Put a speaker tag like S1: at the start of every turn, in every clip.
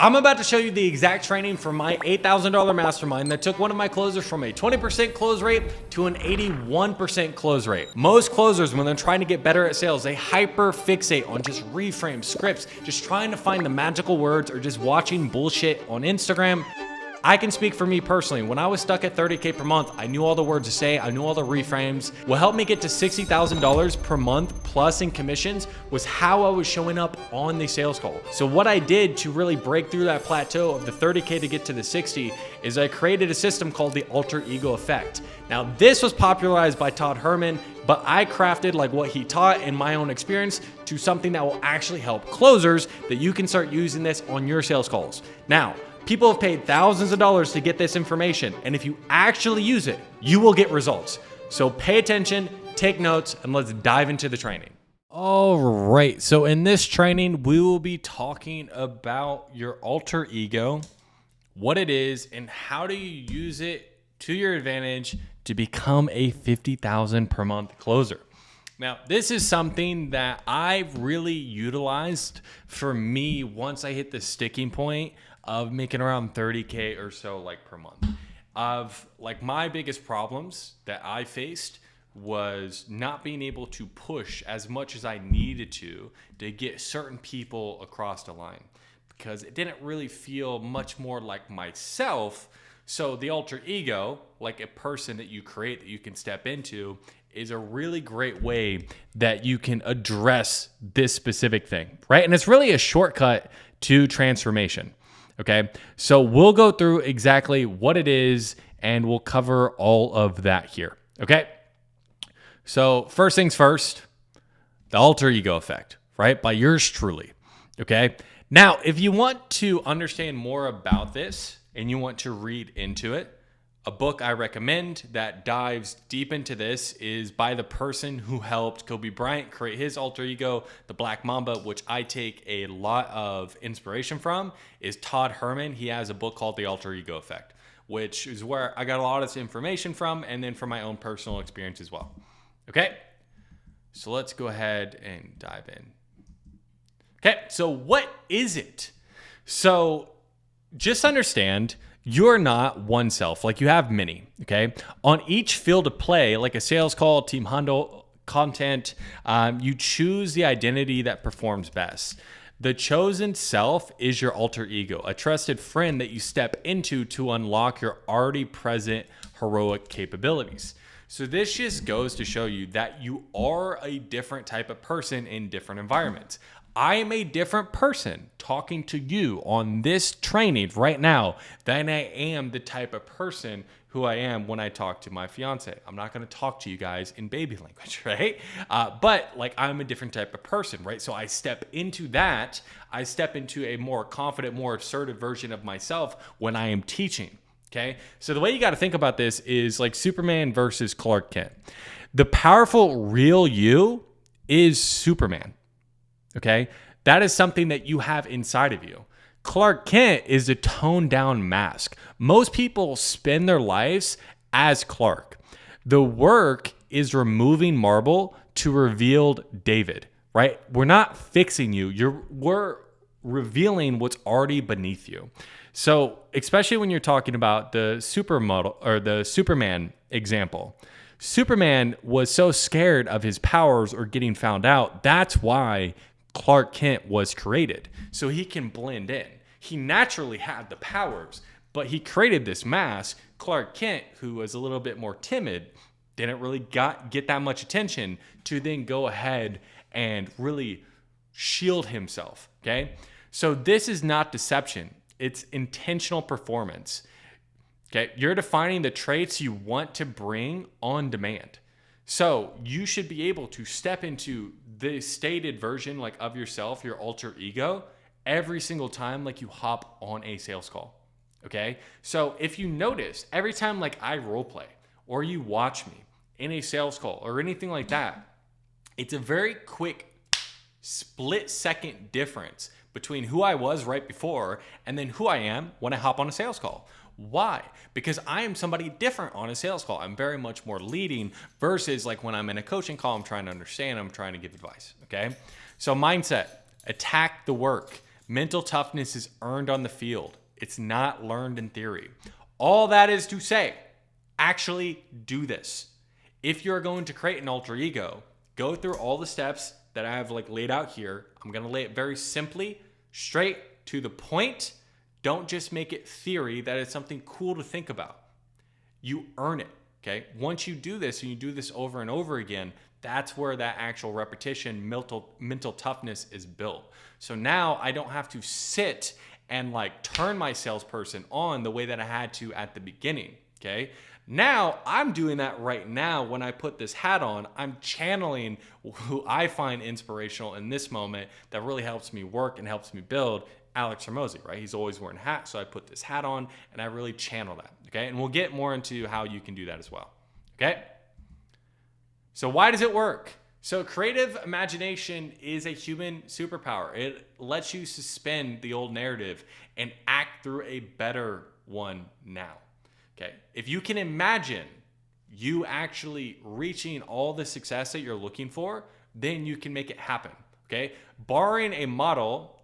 S1: I'm about to show you the exact training for my $8,000 mastermind that took one of my closers from a 20% close rate to an 81% close rate. Most closers, when they're trying to get better at sales, they hyper fixate on just reframes, scripts, just trying to find the magical words or just watching bullshit on Instagram. I can speak for me personally. When I was stuck at 30K per month, I knew all the words to say, I knew all the reframes. What helped me get to $60,000 per month plus in commissions was how I was showing up on the sales call. So what I did to really break through that plateau of the 30K to get to the 60 is I created a system called the alter ego effect. Now this was popularized by Todd Herman, but I crafted like what he taught in my own experience to something that will actually help closers that you can start using this on your sales calls. Now, people have paid thousands of dollars to get this information, and if you actually use it, you will get results. So pay attention, take notes, and let's dive into the training. All right, so in this training, we will be talking about your alter ego, what it is, and how do you use it to your advantage to become a $50,000 per month closer. Now, this is something that I've really utilized for me once I hit the sticking point of making around 30K or so like per month. Of like my biggest problems that I faced was not being able to push as much as I needed to get certain people across the line because it didn't really feel much more like myself. So the alter ego, like a person that you create that you can step into, is a really great way that you can address this specific thing, right? And it's really a shortcut to transformation. Okay, so we'll go through exactly what it is and we'll cover all of that here. Okay, so first things first, the alter ego effect, right? By yours truly. Okay, now if you want to understand more about this and you want to read into it, a book I recommend that dives deep into this is by the person who helped Kobe Bryant create his alter ego, the Black Mamba, which I take a lot of inspiration from, is Todd Herman. He has a book called The Alter Ego Effect, which is where I got a lot of this information from, and then from my own personal experience as well. Okay, so let's go ahead and dive in. Okay, so what is it? So just understand, you're not one self, like you have many, okay? On each field of play, like a sales call, team huddle, content, you choose the identity that performs best. The chosen self is your alter ego, a trusted friend that you step into to unlock your already present heroic capabilities. So this just goes to show you that you are a different type of person in different environments. I am a different person talking to you on this training right now than I am the type of person who I am when I talk to my fiance. I'm not going to talk to you guys in baby language, right? But like I'm a different type of person, right? So I step into that. I step into a more confident, more assertive version of myself when I am teaching, okay? So the way you got to think about this is like Superman versus Clark Kent. The powerful real you is Superman. Okay, that is something that you have inside of you. Clark Kent is a toned down mask. Most people spend their lives as Clark. The work is removing marble to reveal David, right? We're not fixing you. We're revealing what's already beneath you. So especially when you're talking about the supermodel or the Superman example, Superman was so scared of his powers or getting found out. That's why Clark Kent was created, so he can blend in. He naturally had the powers, but he created this mask. Clark Kent, who was a little bit more timid, didn't really get that much attention to then go ahead and really shield himself, okay? So this is not deception. It's intentional performance, okay? You're defining the traits you want to bring on demand. So you should be able to step into the stated version like of yourself, your alter ego, every single time like you hop on a sales call. Okay. So if you notice every time like I role play or you watch me in a sales call or anything like that, it's a very quick split second difference between who I was right before and then who I am when I hop on a sales call. Why? Because I am somebody different on a sales call. I'm very much more leading versus like when I'm in a coaching call, I'm trying to understand, I'm trying to give advice. Okay. So mindset, attack the work. Mental toughness is earned on the field. It's not learned in theory. All that is to say, actually do this. If you're going to create an alter ego, go through all the steps that I have like laid out here. I'm going to lay it very simply, straight to the point. Don't just make it theory that it's something cool to think about. You earn it, okay? Once you do this and you do this over and over again, that's where that actual repetition, mental toughness is built. So now I don't have to sit and like turn my salesperson on the way that I had to at the beginning, okay? Now I'm doing that right now when I put this hat on. I'm channeling who I find inspirational in this moment that really helps me work and helps me build, Alex Hormozi, right? He's always wearing a hat, so I put this hat on and I really channel that, okay? And we'll get more into how you can do that as well, okay? So why does it work? So creative imagination is a human superpower. It lets you suspend the old narrative and act through a better one now. Okay. If you can imagine you actually reaching all the success that you're looking for, then you can make it happen. Okay. Barring a model,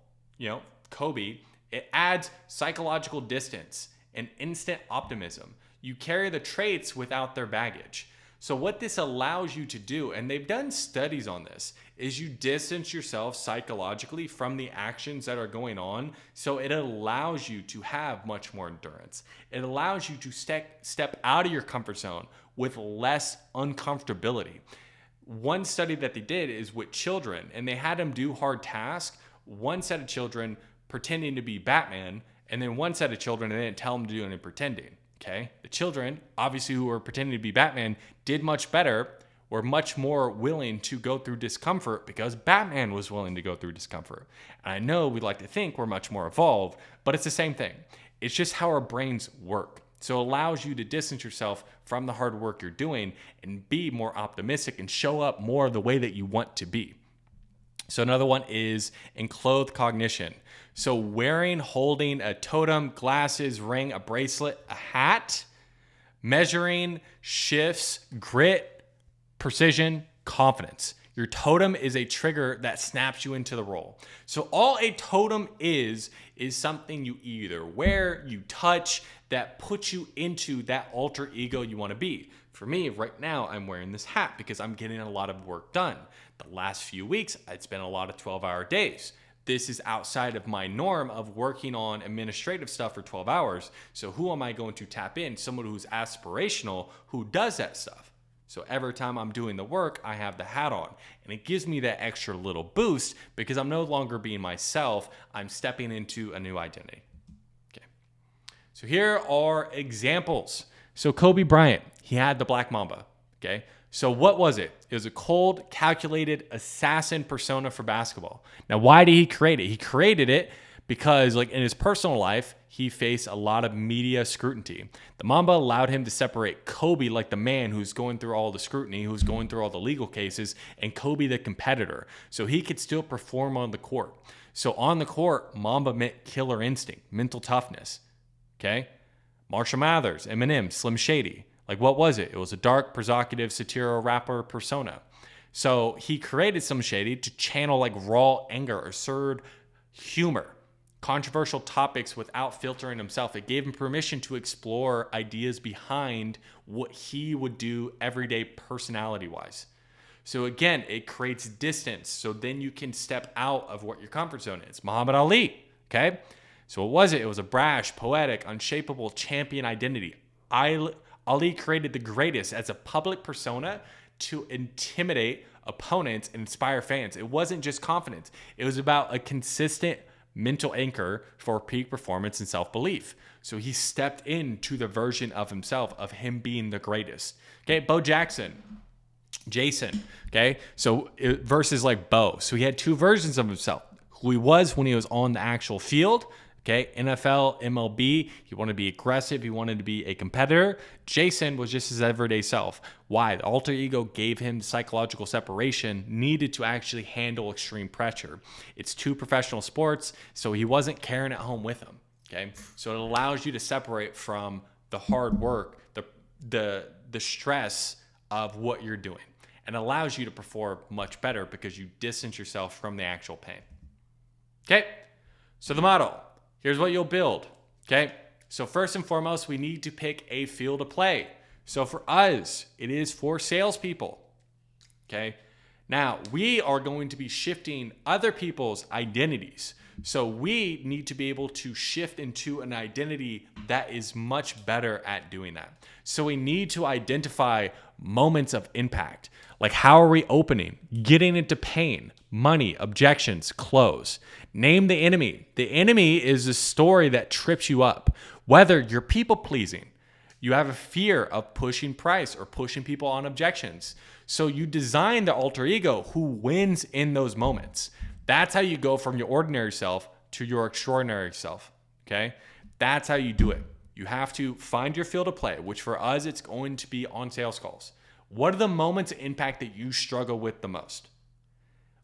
S1: Kobe, it adds psychological distance and instant optimism. You carry the traits without their baggage. So what this allows you to do, and they've done studies on this, is you distance yourself psychologically from the actions that are going on. So it allows you to have much more endurance. It allows you to step out of your comfort zone with less uncomfortability. One study that they did is with children, and they had them do hard tasks. One set of children pretending to be Batman, and then one set of children, they didn't tell them to do any pretending. Okay, the children, obviously who were pretending to be Batman, did much better, were much more willing to go through discomfort because Batman was willing to go through discomfort. And I know we like to think we're much more evolved, but it's the same thing. It's just how our brains work. So it allows you to distance yourself from the hard work you're doing and be more optimistic and show up more the way that you want to be. So another one is enclothed cognition. So wearing, holding a totem, glasses, ring, a bracelet, a hat, measuring shifts, grit, precision, confidence. Your totem is a trigger that snaps you into the role. So all a totem is something you either wear, you touch, that puts you into that alter ego you want to be. For me, right now, I'm wearing this hat because I'm getting a lot of work done. The last few weeks, I'd spent a lot of 12-hour days. This is outside of my norm of working on administrative stuff for 12 hours. So who am I going to tap in? Someone who's aspirational, who does that stuff. So every time I'm doing the work, I have the hat on. And it gives me that extra little boost because I'm no longer being myself. I'm stepping into a new identity. Okay. So here are examples. So Kobe Bryant, he had the Black Mamba. Okay. So what was it? It was a cold, calculated assassin persona for basketball. Now, why did he create it? He created it because, like, in his personal life, he faced a lot of media scrutiny. The Mamba allowed him to separate Kobe, like the man who's going through all the scrutiny, who's going through all the legal cases, and Kobe, the competitor. So he could still perform on the court. So on the court, Mamba meant killer instinct, mental toughness. Okay? Marshall Mathers, Eminem, Slim Shady. Like, what was it? It was a dark, provocative, satirical rapper persona. So he created Slim Shady to channel like raw anger, absurd humor, controversial topics without filtering himself. It gave him permission to explore ideas behind what he would do everyday personality-wise. So again, it creates distance. So then you can step out of what your comfort zone is. Muhammad Ali, okay? So what was it? It was a brash, poetic, unshakable champion identity. Ali created the greatest as a public persona to intimidate opponents and inspire fans. It wasn't just confidence. It was about a consistent mental anchor for peak performance and self-belief. So he stepped into the version of himself of him being the greatest. Okay, Bo Jason, okay? So versus like Bo. So he had two versions of himself. Who he was when he was on the actual field. Okay, NFL, MLB, he wanted to be aggressive. He wanted to be a competitor. Jason was just his everyday self. Why? The alter ego gave him psychological separation needed to actually handle extreme pressure. It's two professional sports, so he wasn't carrying it home with him. Okay, so it allows you to separate from the hard work, the stress of what you're doing, and allows you to perform much better because you distance yourself from the actual pain. Okay. So the model, here's what you'll build, okay? So first and foremost, we need to pick a field of play. So for us, it is for salespeople, okay? Now, we are going to be shifting other people's identities. So we need to be able to shift into an identity that is much better at doing that. So we need to identify moments of impact. Like, how are we opening, getting into pain, money, objections, close. Name the enemy. The enemy is a story that trips you up. Whether you're people pleasing, you have a fear of pushing price or pushing people on objections. So you design the alter ego who wins in those moments. That's how you go from your ordinary self to your extraordinary self, okay? That's how you do it. You have to find your field of play, which for us, it's going to be on sales calls. What are the moments of impact that you struggle with the most?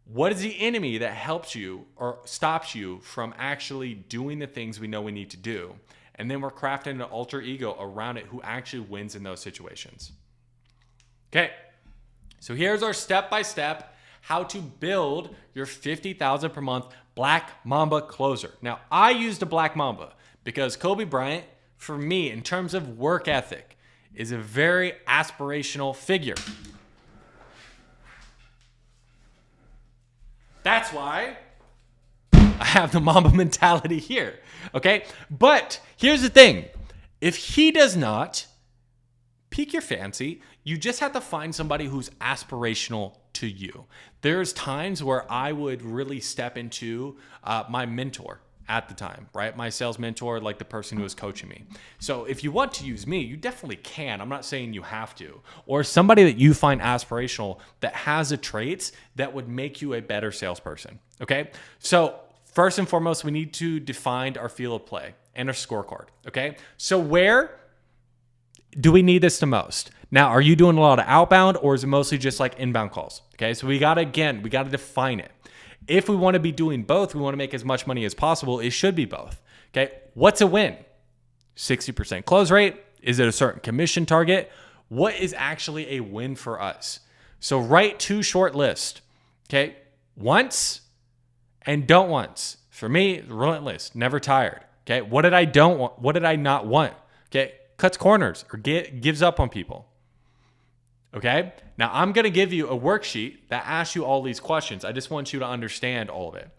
S1: What is the enemy that helps you or stops you from actually doing the things we know we need to do? And then we're crafting an alter ego around it who actually wins in those situations. Okay, so here's our step-by-step how to build your 50,000 per month Black Mamba closer. Now, I used a Black Mamba because Kobe Bryant, for me, in terms of work ethic, is a very aspirational figure. That's why I have the Mamba mentality here, okay? But here's the thing. If he does not pique your fancy, you just have to find somebody who's aspirational to you. There's times where I would really step into my mentor at the time, right? My sales mentor, like the person who was coaching me. So if you want to use me, you definitely can. I'm not saying you have to. Or somebody that you find aspirational that has the traits that would make you a better salesperson, okay? So first and foremost, we need to define our field of play and our scorecard, okay? So where do we need this the most? Now, are you doing a lot of outbound or is it mostly just like inbound calls? Okay, so we gotta define it. If we wanna be doing both, we wanna make as much money as possible, it should be both. Okay, what's a win? 60% close rate? Is it a certain commission target? What is actually a win for us? So write 2 short lists, okay? Once and don't once. For me, relentless, never tired, okay? What did I not want? Okay, cuts corners or gives up on people. Okay, now I'm going to give you a worksheet that asks you all these questions. I just want you to understand all of it.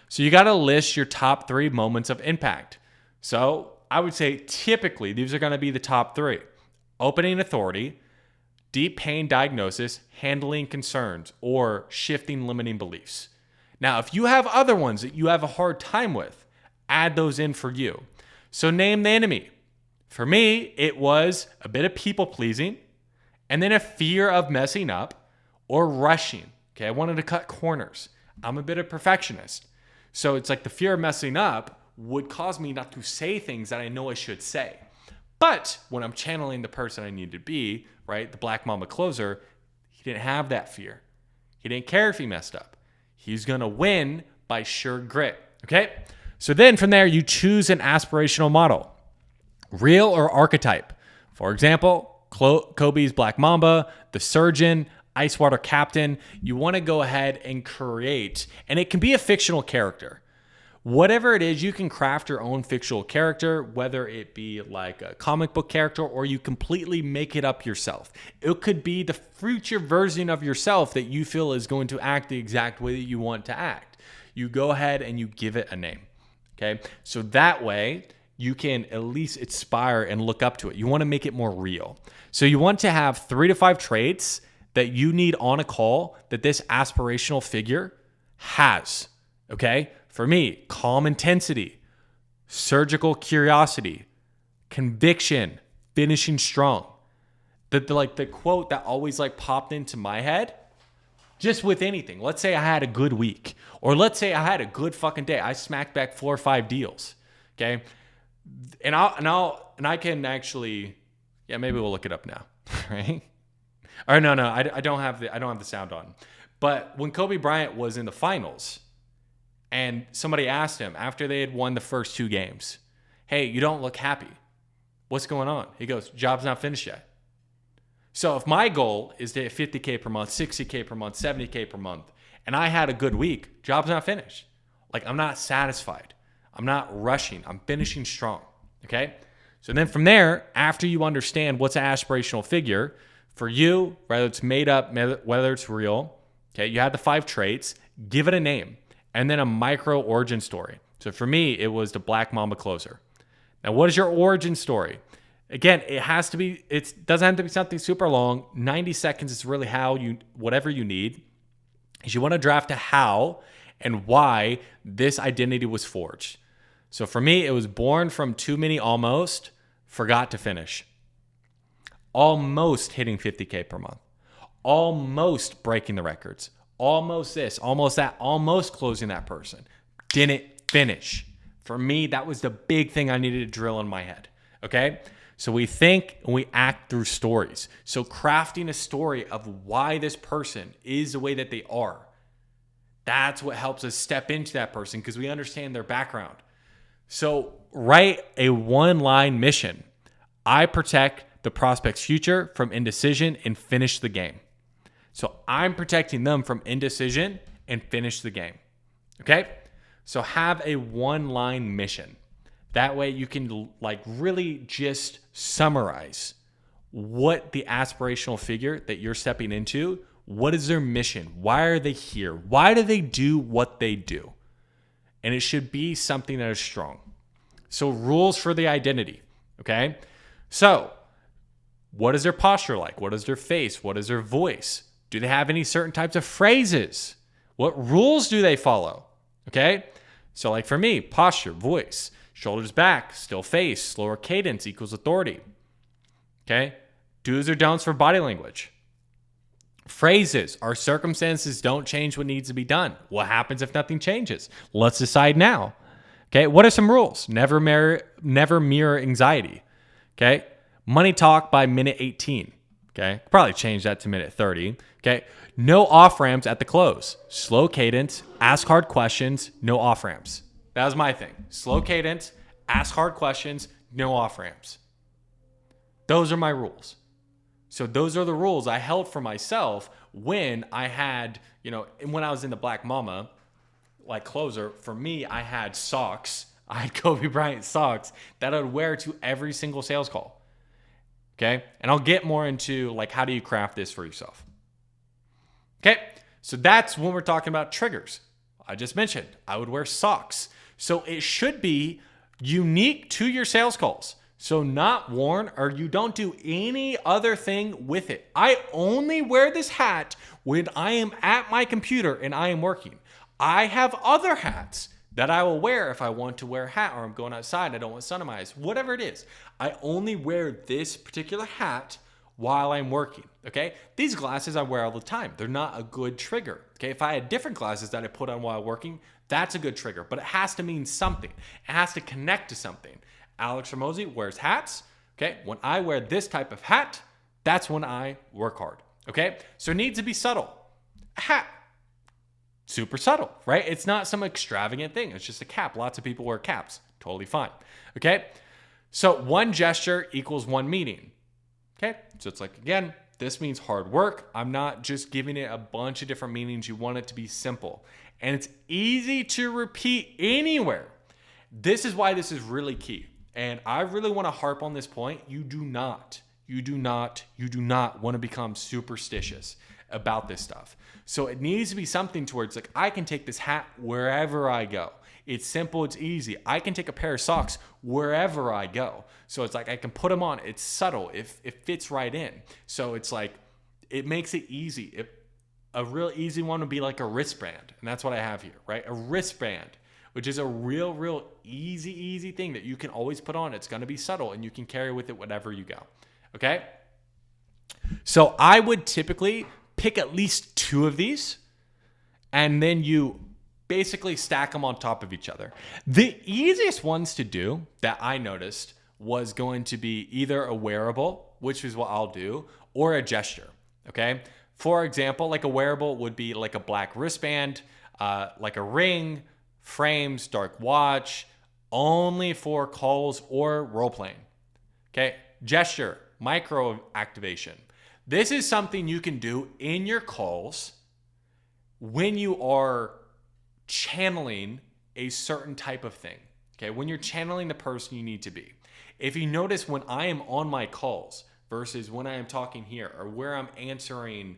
S1: So you got to list your top 3 moments of impact. So I would say typically these are going to be the top 3. Opening authority, deep pain diagnosis, handling concerns, or shifting limiting beliefs. Now, if you have other ones that you have a hard time with, add those in for you. So name the enemy. For me, it was a bit of people pleasing, and then a fear of messing up or rushing. Okay, I wanted to cut corners. I'm a bit of a perfectionist. So it's like the fear of messing up would cause me not to say things that I know I should say. But when I'm channeling the person I need to be, right, the Black Mamba closer, he didn't have that fear. He didn't care if he messed up. He's going to win by sheer grit. Okay, so then from there, you choose an aspirational model. Real or archetype. For example, Kobe's Black Mamba, the surgeon, ice water captain. You want to go ahead and create, and it can be a fictional character. Whatever it is, you can craft your own fictional character, whether it be like a comic book character or you completely make it up yourself. It could be the future version of yourself that you feel is going to act the exact way that you want to act. You go ahead and you give it a name. Okay, so that way you can at least aspire and look up to it. You want to make it more real. So you want to have 3 to 5 traits that you need on a call that this aspirational figure has, okay? For me, calm intensity, surgical curiosity, conviction, finishing strong. The quote that always popped into my head, just with anything. Let's say I had a good week, or let's say I had a good fucking day. I smacked back 4 or 5 deals, okay? And I can actually, yeah, maybe we'll look it up now, right? Or no, I don't have the sound on. But when Kobe Bryant was in the finals, and somebody asked him after they had won the first 2 games, "Hey, you don't look happy. What's going on?" He goes, "Job's not finished yet." So if my goal is to hit 50K per month, 60K per month, 70K per month, and I had a good week, job's not finished. I'm not satisfied. I'm not rushing. I'm finishing strong. Okay. So then from there, after you understand what's an aspirational figure for you, whether it's made up, whether it's real, okay, you have the 5 traits, give it a name, and then a micro origin story. So for me, it was the Black Mamba closer. Now, what is your origin story? Again, it doesn't have to be something super long. 90 seconds is really whatever you need. Is you want to draft a how and why this identity was forged. So for me, it was born from too many almost, forgot to finish. Almost hitting 50K per month. Almost breaking the records. Almost this, almost that, almost closing that person. Didn't finish. For me, that was the big thing I needed to drill in my head. Okay? So we think and we act through stories. So crafting a story of why this person is the way that they are. That's what helps us step into that person because we understand their background. So write a 1-line mission. I protect the prospect's future from indecision and finish the game. So I'm protecting them from indecision and finish the game. Okay? So have a 1-line mission. That way you can really just summarize what the aspirational figure that you're stepping into, what is their mission? Why are they here? Why do they do what they do? And it should be something that is strong. So rules for the identity, okay? So what is their posture like? What is their face? What is their voice? Do they have any certain types of phrases? What rules do they follow? Okay? So like for me, posture, voice, shoulders back, still face, slower cadence equals authority. Okay? Do's or don'ts for body language. Phrases, our circumstances don't change what needs to be done. What happens if nothing changes? Let's decide now. Okay? What are some rules? Never mirror anxiety. Okay? Money talk by minute 18. Okay? Probably change that to minute 30. Okay? No off ramps at the close. Slow cadence, ask hard questions, no off ramps. That was my thing. Slow cadence, ask hard questions, no off ramps. Those are my rules. So those are the rules I held for myself when I had, when I was in the Black Mamba, closer, for me, I had socks. I had Kobe Bryant socks that I would wear to every single sales call. Okay? And I'll get more into how do you craft this for yourself. Okay? So that's when we're talking about triggers. I just mentioned I would wear socks. So it should be unique to your sales calls. So not worn, or you don't do any other thing with it. I only wear this hat when I am at my computer and I am working. I have other hats that I will wear if I want to wear a hat or I'm going outside, I don't want sun in my eyes, whatever it is. I only wear this particular hat while I'm working, okay? These glasses I wear all the time. They're not a good trigger, okay? If I had different glasses that I put on while working, that's a good trigger, but it has to mean something. It has to connect to something. Alex Ramosi wears hats, okay? When I wear this type of hat, that's when I work hard, okay? So it needs to be subtle. A hat, super subtle, right? It's not some extravagant thing. It's just a cap. Lots of people wear caps. Totally fine, okay? So one gesture equals one meaning, okay? So it's again, this means hard work. I'm not just giving it a bunch of different meanings. You want it to be simple. And it's easy to repeat anywhere. This is why this is really key. And I really want to harp on this point. You do not want to become superstitious about this stuff. So it needs to be something towards I can take this hat wherever I go. It's simple, it's easy. I can take a pair of socks wherever I go. So it's I can put them on. It's subtle. It fits right in. So it's it makes it easy. A real easy one would be a wristband. And that's what I have here, right? A wristband, which is a real easy thing that you can always put on. It's going to be subtle and you can carry with it wherever you go. Okay? So I would typically pick at least 2 of these and then you basically stack them on top of each other. The easiest ones to do that I noticed was going to be either a wearable, which is what I'll do, or a gesture. Okay? For example, a wearable would be a black wristband, a ring, frames, dark watch, only for calls or role playing. Okay, gesture, micro activation. This is something you can do in your calls when you are channeling a certain type of thing. Okay, when you're channeling the person you need to be. If you notice when I am on my calls versus when I am talking here, or where I'm answering,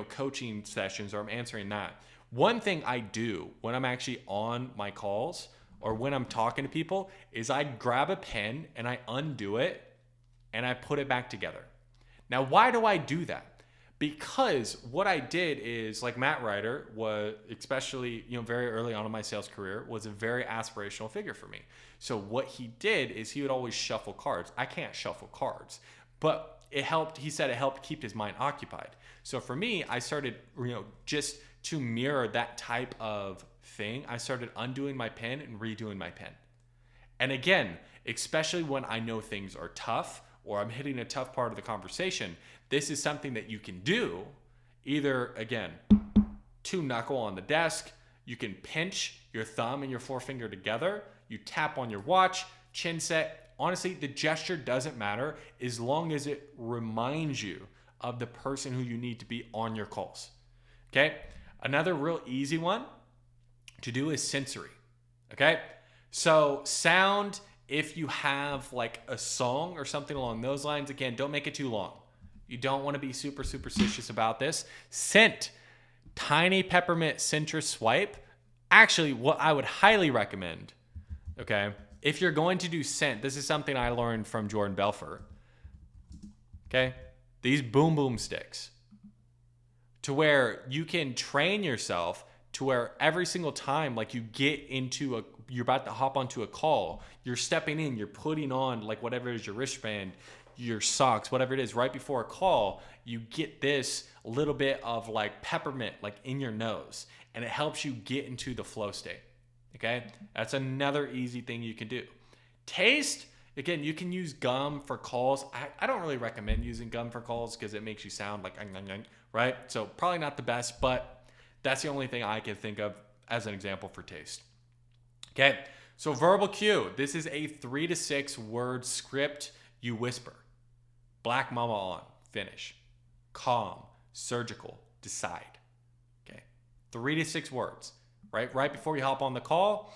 S1: coaching sessions, or I'm answering that. One thing I do when I'm actually on my calls or when I'm talking to people is I grab a pen and I undo it and I put it back together. Now, why do I do that? Because what I did is, like, Matt Ryder was, especially, very early on in my sales career, was a very aspirational figure for me. So what he did is he would always shuffle cards. I can't shuffle cards, but it helped. He said it helped keep his mind occupied. So for me, I started, just to mirror that type of thing, I started undoing my pen and redoing my pen. And again, especially when I know things are tough or I'm hitting a tough part of the conversation, this is something that you can do. Either, again, two knuckle on the desk, you can pinch your thumb and your forefinger together, you tap on your watch, chin set. Honestly, the gesture doesn't matter as long as it reminds you of the person who you need to be on your calls. Okay? Another real easy one to do is sensory. Okay? So sound, if you have like a song or something along those lines, again, don't make it too long. You don't want to be super superstitious about this. Scent, tiny peppermint citrus swipe. Actually, what I would highly recommend, okay, if you're going to do scent, this is something I learned from Jordan Belfort. Okay, these boom boom sticks, to where you can train yourself to where every single time, like, you get into you're about to hop onto a call, you're stepping in, you're putting on, like, whatever is your wristband, your socks, whatever it is, right before a call, you get this little bit of like peppermint like in your nose, and it helps you get into the flow state. Okay, that's another easy thing you can do. Taste, again, you can use gum for calls. I don't really recommend using gum for calls because it makes you sound like right? So probably not the best, but that's the only thing I can think of as an example for taste. Okay, so verbal cue. This is a 3 to 6 word script you whisper. Black Mamba on, finish. Calm, surgical, decide. Okay, 3 to 6 words. Right before you hop on the call,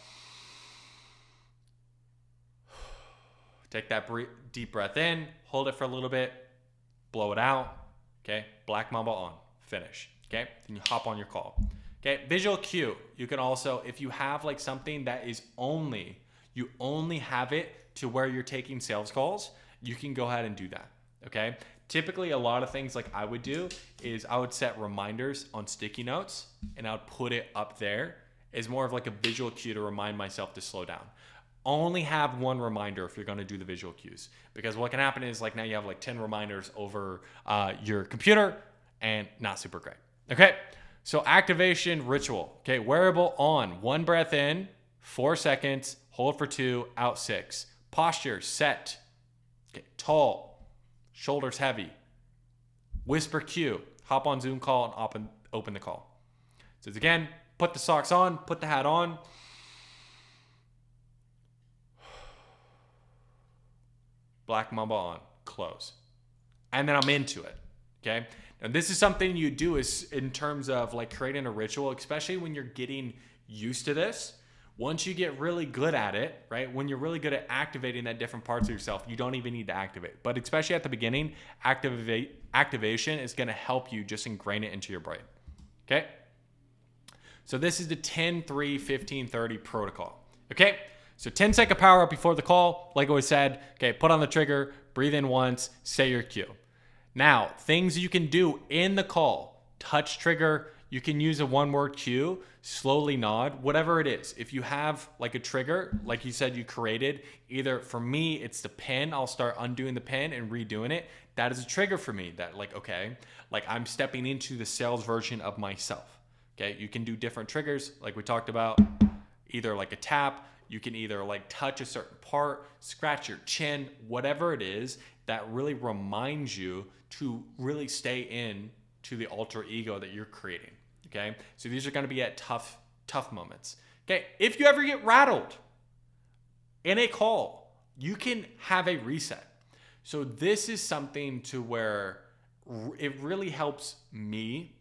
S1: take that deep breath in, hold it for a little bit, blow it out. Okay, Black Mamba on, finish. Okay, then you hop on your call. Okay, visual cue. You can also, if you have like something that is you only have it to where you're taking sales calls, you can go ahead and do that. Okay, typically a lot of things like I would do is I would set reminders on sticky notes and I would put it up there as more of like a visual cue to remind myself to slow down. Only have one reminder if you're going to do the visual cues, because what can happen is like now you have like 10 reminders over your computer and not super great. Okay, so activation ritual. Okay, wearable on, 1 breath in, 4 seconds, hold for 2, out 6. Posture set. Okay, tall, shoulders heavy. Whisper cue, hop on Zoom call and open the call. So again, put the socks on, put the hat on. Black Mamba on, close. And then I'm into it, okay? And this is something you do is in terms of like creating a ritual, especially when you're getting used to this. Once you get really good at it, right? When you're really good at activating that different parts of yourself, you don't even need to activate. But especially at the beginning, activation is going to help you just ingrain it into your brain, okay? So this is the 10, 3, 15, 30 protocol, okay? So 10-second power up before the call, like I always said, okay, put on the trigger, breathe in once, say your cue. Now, things you can do in the call, touch trigger, you can use a 1-word cue, slowly nod, whatever it is. If you have like a trigger, like you said you created, either for me, it's the pen, I'll start undoing the pen and redoing it. That is a trigger for me that like, okay, like I'm stepping into the sales version of myself. Okay, you can do different triggers like we talked about, either like a tap, you can either like touch a certain part, scratch your chin, whatever it is that really reminds you to really stay in to the alter ego that you're creating. Okay, so these are going to be at tough moments. Okay, if you ever get rattled in a call, you can have a reset. So this is something to where it really helps me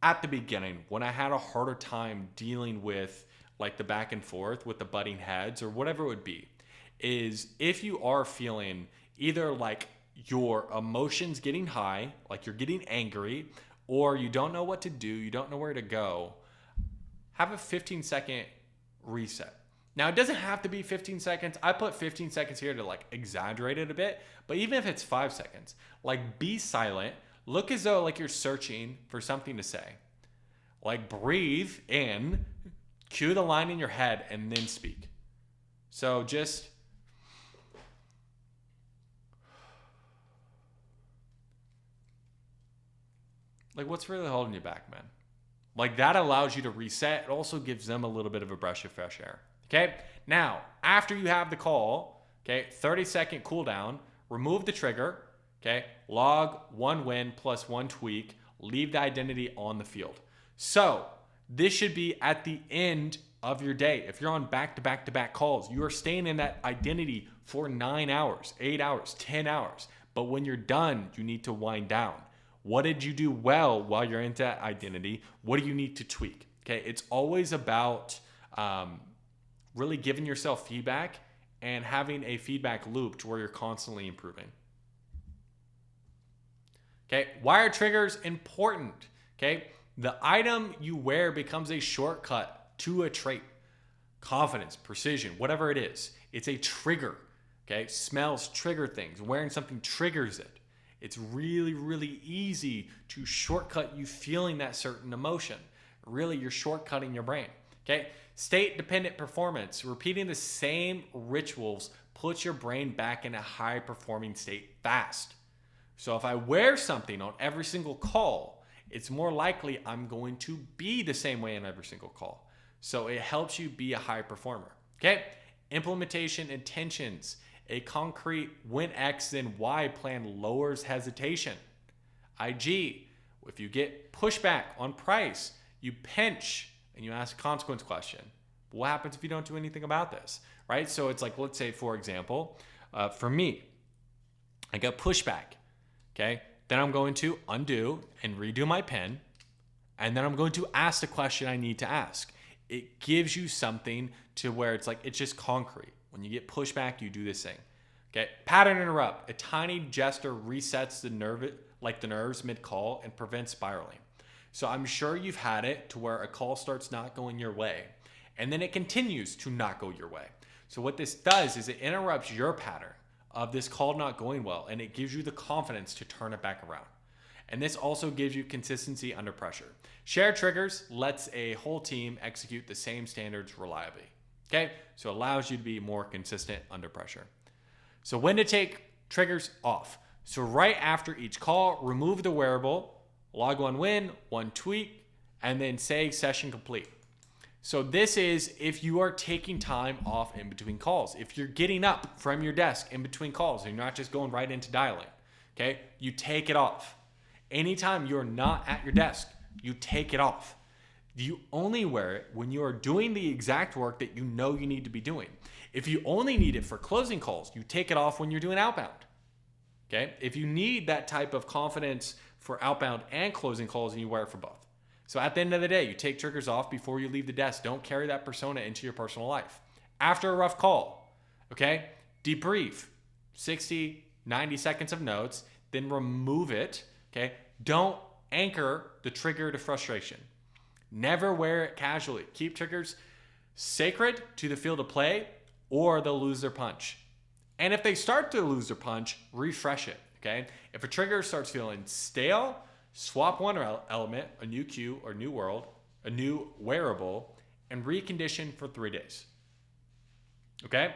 S1: at the beginning when I had a harder time dealing with like the back and forth with the butting heads or whatever it would be, is if you are feeling either like your emotions getting high, like you're getting angry, or you don't know what to do, you don't know where to go, have a 15-second reset. Now, it doesn't have to be 15 seconds. I put 15 seconds here to like exaggerate it a bit, but even if it's 5 seconds, like be silent, look as though like you're searching for something to say. Like breathe in, cue the line in your head, and then speak. So just like what's really holding you back, man? Like that allows you to reset. It also gives them a little bit of a breath of fresh air. Okay. Now, after you have the call, okay, 30-second cooldown, remove the trigger. Okay. Log 1 win plus 1 tweak. Leave the identity on the field. So this should be at the end of your day. If you're on back-to-back-to-back calls, you are staying in that identity for 9 hours, 8 hours, 10 hours. But when you're done, you need to wind down. What did you do well while you're into that identity? What do you need to tweak? Okay, it's always about really giving yourself feedback and having a feedback loop to where you're constantly improving. Okay, why are triggers important? Okay, the item you wear becomes a shortcut to a trait. Confidence, precision, whatever it is. It's a trigger. Okay, smells trigger things. Wearing something triggers it. It's really, really easy to shortcut you feeling that certain emotion. Really, you're shortcutting your brain. Okay, state-dependent performance. Repeating the same rituals puts your brain back in a high-performing state fast. So if I wear something on every single call, it's more likely I'm going to be the same way in every single call. So it helps you be a high performer. Okay, implementation intentions. A concrete when X then Y plan lowers hesitation. IG, if you get pushback on price, you pinch and you ask a consequence question. What happens if you don't do anything about this, right? So it's like, let's say, for example, for me, I got pushback, okay? Then I'm going to undo and redo my pin, and then I'm going to ask the question I need to ask. It gives you something to where it's like, it's just concrete. When you get pushback, you do this thing. Okay, pattern interrupt. A tiny gesture resets the nerves mid-call and prevents spiraling. So I'm sure you've had it to where a call starts not going your way, and then it continues to not go your way. So what this does is it interrupts your pattern of this call not going well, and it gives you the confidence to turn it back around. And this also gives you consistency under pressure. Shared triggers lets a whole team execute the same standards reliably. Okay, so it allows you to be more consistent under pressure. So when to take triggers off. So right after each call, remove the wearable, log 1 win, 1 tweak, and then say session complete. So this is if you are taking time off in between calls. If you're getting up from your desk in between calls and you're not just going right into dialing, okay, you take it off. Anytime you're not at your desk, you take it off. You only wear it when you are doing the exact work that you know you need to be doing. If you only need it for closing calls, you take it off when you're doing outbound. Okay? If you need that type of confidence for outbound and closing calls, and you wear it for both. So at the end of the day, you take triggers off before you leave the desk. Don't carry that persona into your personal life. After a rough call, okay? Debrief, 60, 90 seconds of notes, then remove it, okay? Don't anchor the trigger to frustration. Never wear it casually. Keep triggers sacred to the field of play, or they'll lose their punch. And if they start to lose their punch, refresh it, okay? If a trigger starts feeling stale, swap one element, a new cue or new world, a new wearable, and recondition for 3 days, okay?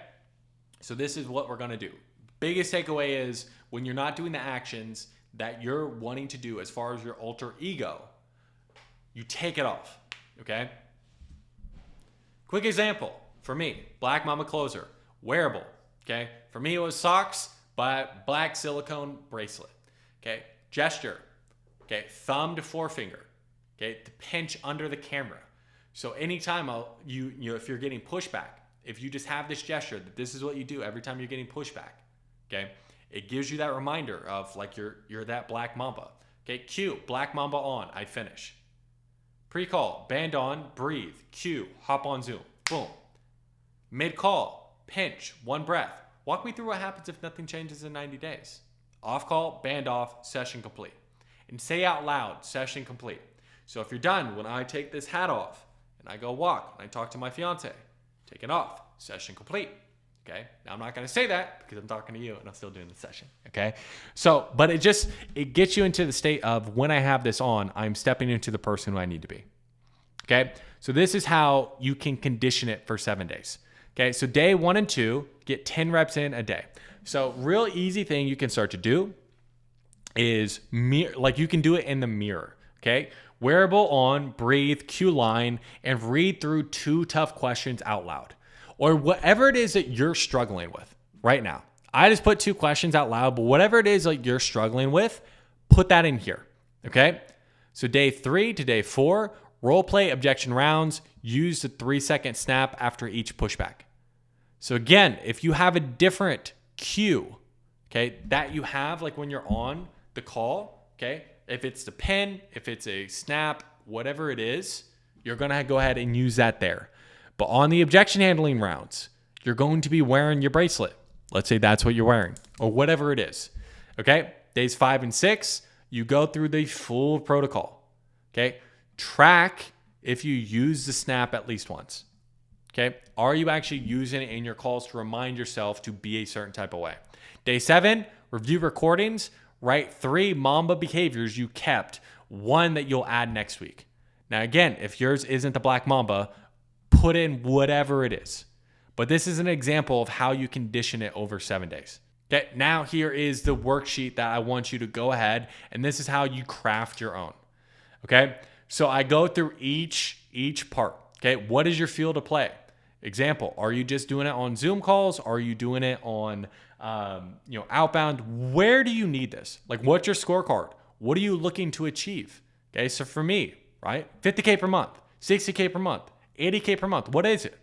S1: So this is what we're gonna do. Biggest takeaway is when you're not doing the actions that you're wanting to do as far as your alter ego, you take it off, okay? Quick example for me, Black Mamba closer, wearable, okay? For me, it was socks, but black silicone bracelet, okay? Gesture, okay? Thumb to forefinger, okay? To pinch under the camera. So anytime if you're getting pushback, if you just have this gesture that this is what you do every time you're getting pushback, okay? It gives you that reminder of like you're that Black Mamba. Okay, cue, Black Mamba on, I finish. Pre-call, band on, breathe, cue, hop on Zoom. boom. Mid-call, pinch, one breath. Walk me through what happens if nothing changes in 90 days. Off call, band off, session complete. And say out loud, session complete. So if you're done, when I take this hat off and I go walk and I talk to my fiance, take it off, session complete. Okay. Now I'm not going to say that because I'm talking to you and I'm still doing the session. Okay. So, but it gets you into the state of when I have this on, I'm stepping into the person who I need to be. Okay. So this is how you can condition it for 7 days. Okay. So day 1 and 2, get 10 reps in a day. So real easy thing you can start to do is you can do it in the mirror. Okay. Wearable on, breathe, cue line, and read through 2 tough questions out loud. Or whatever it is that you're struggling with right now. I just put 2 questions out loud, but whatever it is like you're struggling with, put that in here, okay? So day 3 to day 4, role play objection rounds, use the 3-second snap after each pushback. So again, if you have a different cue, okay, that you have like when you're on the call, okay, if it's the pin, if it's a snap, whatever it is, you're gonna go ahead and use that there. But on the objection handling rounds, you're going to be wearing your bracelet. Let's say that's what you're wearing or whatever it is. Okay. Days 5 and 6, you go through the full protocol. Okay. Track if you use the snap at least once. Okay. Are you actually using it in your calls to remind yourself to be a certain type of way? Day 7, review recordings, write 3 Mamba behaviors you kept, 1 that you'll add next week. Now, again, if yours isn't the Black Mamba, put in whatever it is. But this is an example of how you condition it over 7 days. Okay, now here is the worksheet that I want you to go ahead, and this is how you craft your own. Okay, so I go through each part. Okay, what is your field of play? Example, are you just doing it on Zoom calls? Are you doing it on outbound? Where do you need this? Like, what's your scorecard? What are you looking to achieve? Okay, so for me, right, 50K per month, 60K per month, 80K per month. What is it?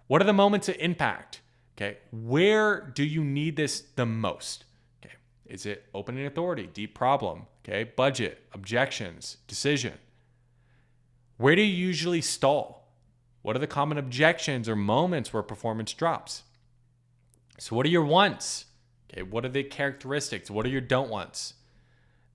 S1: What are the moments of impact? Okay. Where do you need this the most? Okay. Is it opening authority, deep problem? Okay. Budget, objections, decision. Where do you usually stall? What are the common objections or moments where performance drops? So what are your wants? Okay. What are the characteristics? What are your don't wants?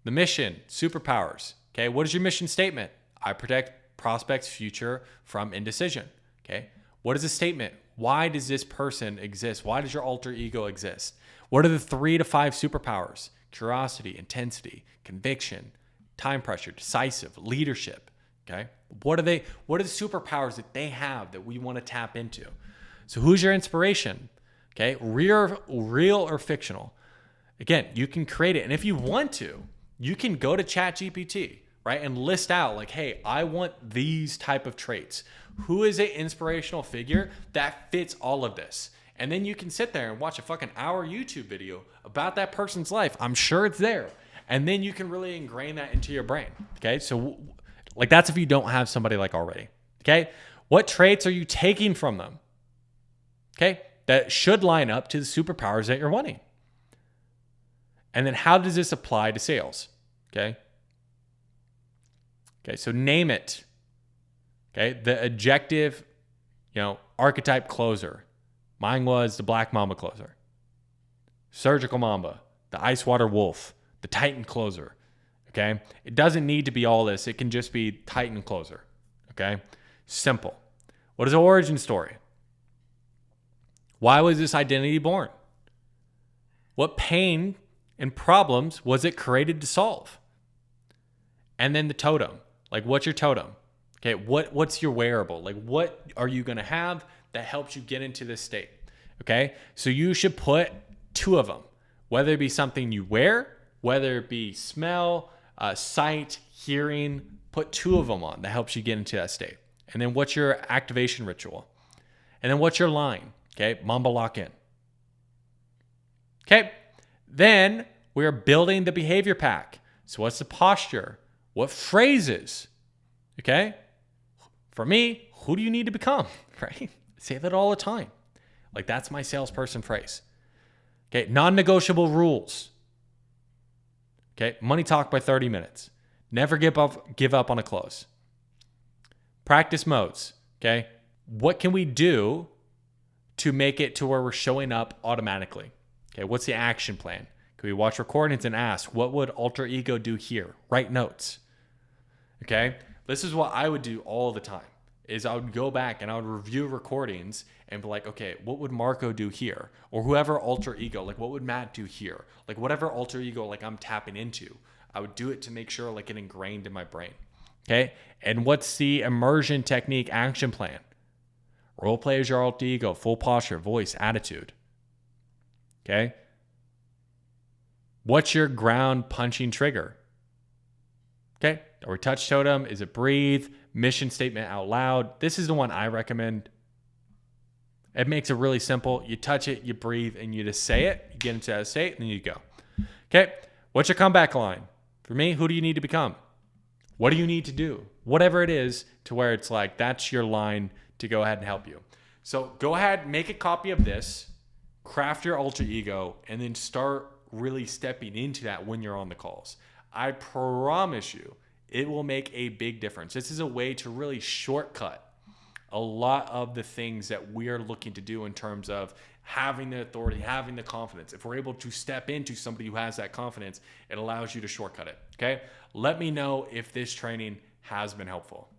S1: The mission, superpowers. Okay. What is your mission statement? I protect prospect's future from indecision. Okay. What is a statement? Why does this person exist? Why does your alter ego exist? What are the 3 to 5 superpowers? Curiosity, intensity, conviction, time pressure, decisive, leadership. Okay. What are the superpowers that they have that we want to tap into? So who's your inspiration? Okay. Real or fictional? Again, you can create it. And if you want to, you can go to ChatGPT, right? And list out like, hey, I want these type of traits. Who is an inspirational figure that fits all of this? And then you can sit there and watch a fucking hour YouTube video about that person's life. I'm sure it's there. And then you can really ingrain that into your brain. Okay. So like that's if you don't have somebody like already. Okay. What traits are you taking from them? Okay. That should line up to the superpowers that you're wanting. And then how does this apply to sales? Okay. Okay, so name it. Okay, the adjective, archetype closer. Mine was the Black Mamba closer. Surgical Mamba, the Ice Water Wolf, the Titan closer. Okay, it doesn't need to be all this. It can just be Titan closer. Okay, simple. What is the origin story? Why was this identity born? What pain and problems was it created to solve? And then the totem. Like, what's your totem? Okay, what's your wearable? Like, what are you going to have that helps you get into this state? Okay, so you should put 2 of them, whether it be something you wear, whether it be smell, sight, hearing, put 2 of them on that helps you get into that state. And then what's your activation ritual? And then what's your line? Okay, Mamba lock in. Okay, then we're building the behavior pack. So what's the posture? What phrases? Okay. For me, who do you need to become? Right? I say that all the time. Like that's my salesperson phrase. Okay. Non-negotiable rules. Okay. Money talk by 30 minutes. Never give up on a close. Practice modes. Okay. what can we do to make it to where we're showing up automatically? Okay, what's the action plan? Can we watch recordings and ask, what would alter ego do here? Write notes. Okay, this is what I would do all the time, is I would go back and I would review recordings and be like, okay, what would Marco do here? Or whoever alter ego, like what would Matt do here? Like whatever alter ego like I'm tapping into, I would do it to make sure like it ingrained in my brain. Okay, and what's the immersion technique action plan? Role play as your alter ego, full posture, voice, attitude. Okay, what's your ground punching trigger? Okay, or touch totem, is it breathe? Mission statement out loud. This is the one I recommend. It makes it really simple. You touch it, you breathe, and you just say it. You get into that state, and then you go. Okay, what's your comeback line? For me, who do you need to become? What do you need to do? Whatever it is, to where it's like, that's your line to go ahead and help you. So go ahead, make a copy of this, craft your alter ego, and then start really stepping into that when you're on the calls. I promise you, it will make a big difference. This is a way to really shortcut a lot of the things that we are looking to do in terms of having the authority, having the confidence. If we're able to step into somebody who has that confidence, it allows you to shortcut it. Okay? Let me know if this training has been helpful.